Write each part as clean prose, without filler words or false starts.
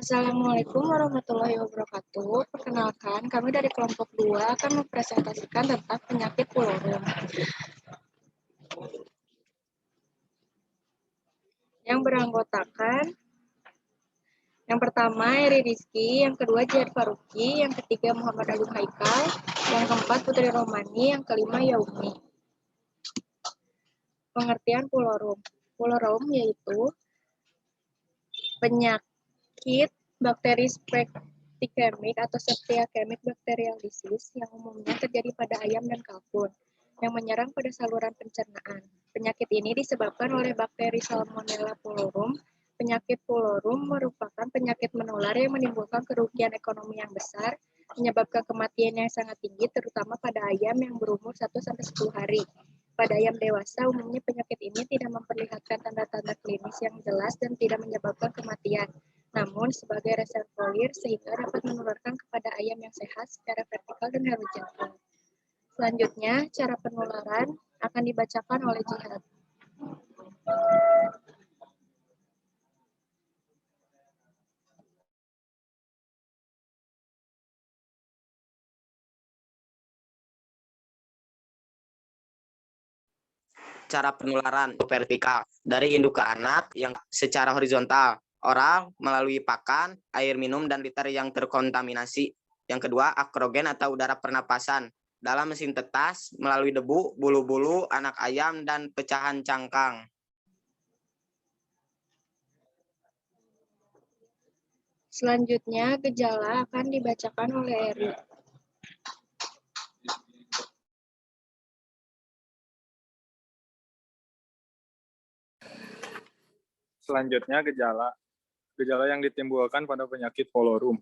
Assalamualaikum warahmatullahi wabarakatuh. Perkenalkan, kami dari kelompok 2 akan mempresentasikan tentang penyakit pulorum. Yang beranggotakan, yang pertama Eri Rizky, yang kedua Jihad Faruqi, yang ketiga Muhammad Agung Haikal, yang keempat Putri Romani, yang kelima Yaumi. Pengertian pulorum. Pulorum yaitu penyakit bakteri spektikemik atau septiakemik bacterial disease yang umumnya terjadi pada ayam dan kalkun yang menyerang pada saluran pencernaan. Penyakit ini disebabkan oleh bakteri Salmonella pulorum. Penyakit pulorum merupakan penyakit menular yang menimbulkan kerugian ekonomi yang besar, menyebabkan kematian yang sangat tinggi terutama pada ayam yang berumur 1-10 hari. Pada ayam dewasa, umumnya penyakit ini tidak memperlihatkan tanda-tanda klinis yang jelas dan tidak menyebabkan kematian. Namun, sebagai reservoir sehingga dapat menularkan kepada ayam yang sehat secara vertikal dan horizontal. Selanjutnya, cara penularan akan dibacakan oleh Jihad. Cara penularan vertikal dari induk ke anak yang secara horizontal, oral melalui pakan, air minum, dan liter yang terkontaminasi. Yang kedua, akrogen atau udara pernapasan dalam mesin tetas melalui debu, bulu-bulu, anak ayam, dan pecahan cangkang. Selanjutnya, gejala akan dibacakan oleh Eri. Selanjutnya gejala. Gejala yang ditimbulkan pada penyakit pulorum.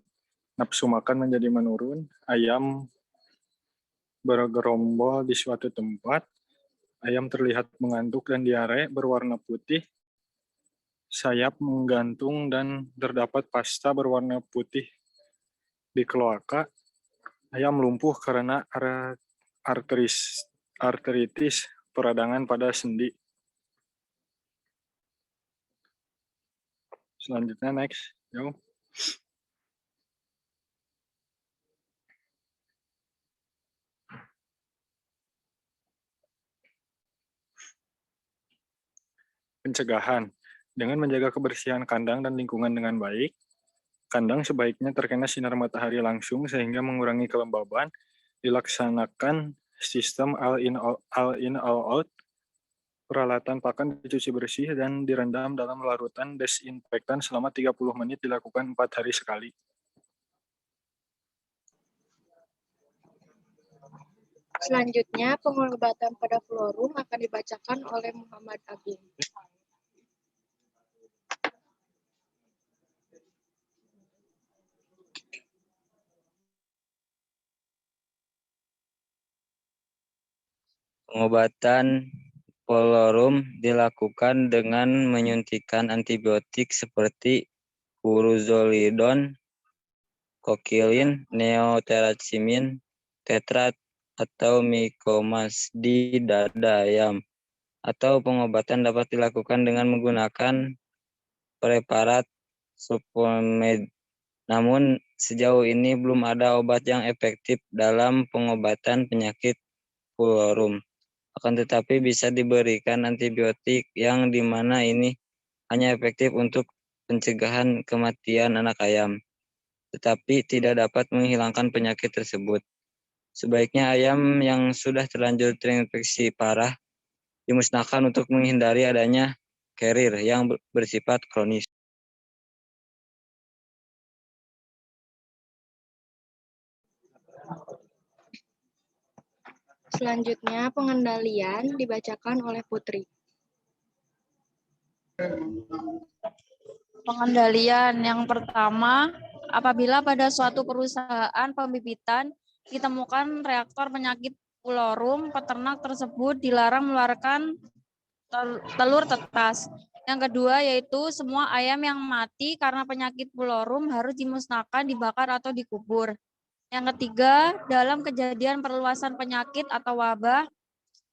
Nafsu makan menjadi menurun, ayam bergerombol di suatu tempat, ayam terlihat mengantuk dan diare berwarna putih, sayap menggantung dan terdapat pasta berwarna putih di kloaka, ayam lumpuh karena arteritis peradangan pada sendi. Selanjutnya next, yo. Pencegahan. Dengan menjaga kebersihan kandang dan lingkungan dengan baik, kandang sebaiknya terkena sinar matahari langsung sehingga mengurangi kelembaban, dilaksanakan sistem all in all out, peralatan pakan dicuci bersih dan direndam dalam larutan desinfektan selama 30 menit dilakukan 4 hari sekali. Selanjutnya, pengobatan pada pulorum akan dibacakan oleh Muhammad Agung. Pengobatan pulorum dilakukan dengan menyuntikkan antibiotik seperti furuzolidon, kokilin, neoterasimin, tetrat, atau mikomas di dada ayam. Atau pengobatan dapat dilakukan dengan menggunakan preparat suplemen. Namun sejauh ini belum ada obat yang efektif dalam pengobatan penyakit pulorum. Akan tetapi bisa diberikan antibiotik yang dimana ini hanya efektif untuk pencegahan kematian anak ayam, tetapi tidak dapat menghilangkan penyakit tersebut. Sebaiknya ayam yang sudah terlanjur terinfeksi parah dimusnahkan untuk menghindari adanya carrier yang bersifat kronis. Selanjutnya, pengendalian dibacakan oleh Putri. Pengendalian yang pertama, apabila pada suatu perusahaan pembibitan ditemukan reaktor penyakit pulorum, peternak tersebut dilarang mengeluarkan telur tetas. Yang kedua yaitu semua ayam yang mati karena penyakit pulorum harus dimusnahkan, dibakar atau dikubur. Yang ketiga, dalam kejadian perluasan penyakit atau wabah,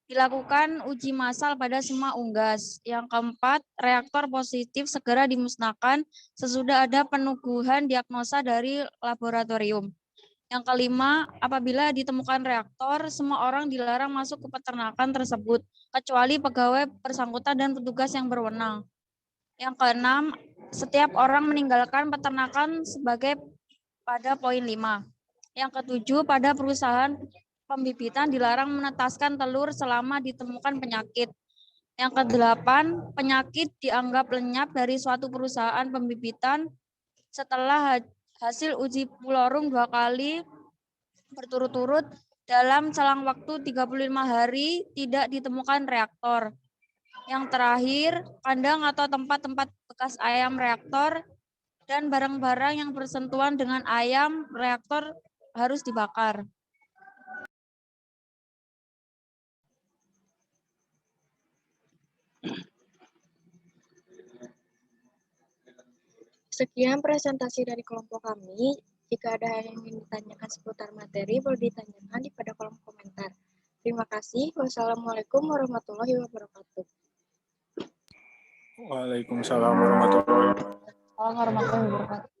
Dilakukan uji massal pada semua unggas. Yang keempat, reaktor positif segera dimusnahkan sesudah ada penuguhan diagnosa dari laboratorium. Yang kelima, apabila ditemukan reaktor, semua orang dilarang masuk ke peternakan tersebut, kecuali pegawai bersangkutan dan petugas yang berwenang. Yang keenam, setiap orang meninggalkan peternakan sebagai pada poin 5. Yang ketujuh, pada perusahaan pembibitan dilarang menetaskan telur selama ditemukan penyakit. Yang kedelapan, penyakit dianggap lenyap dari suatu perusahaan pembibitan setelah hasil uji pulorum 2 kali berturut-turut dalam selang waktu 35 hari tidak ditemukan reaktor. Yang terakhir, kandang atau tempat-tempat bekas ayam reaktor dan barang-barang yang bersentuhan dengan ayam reaktor harus dibakar. Sekian presentasi dari kelompok kami. Jika ada yang ingin ditanyakan seputar materi, boleh ditanyakan di pada kolom komentar. Terima kasih. Wassalamualaikum warahmatullahi wabarakatuh. Waalaikumsalam warahmatullahi wabarakatuh. Warahmatullahi wabarakatuh.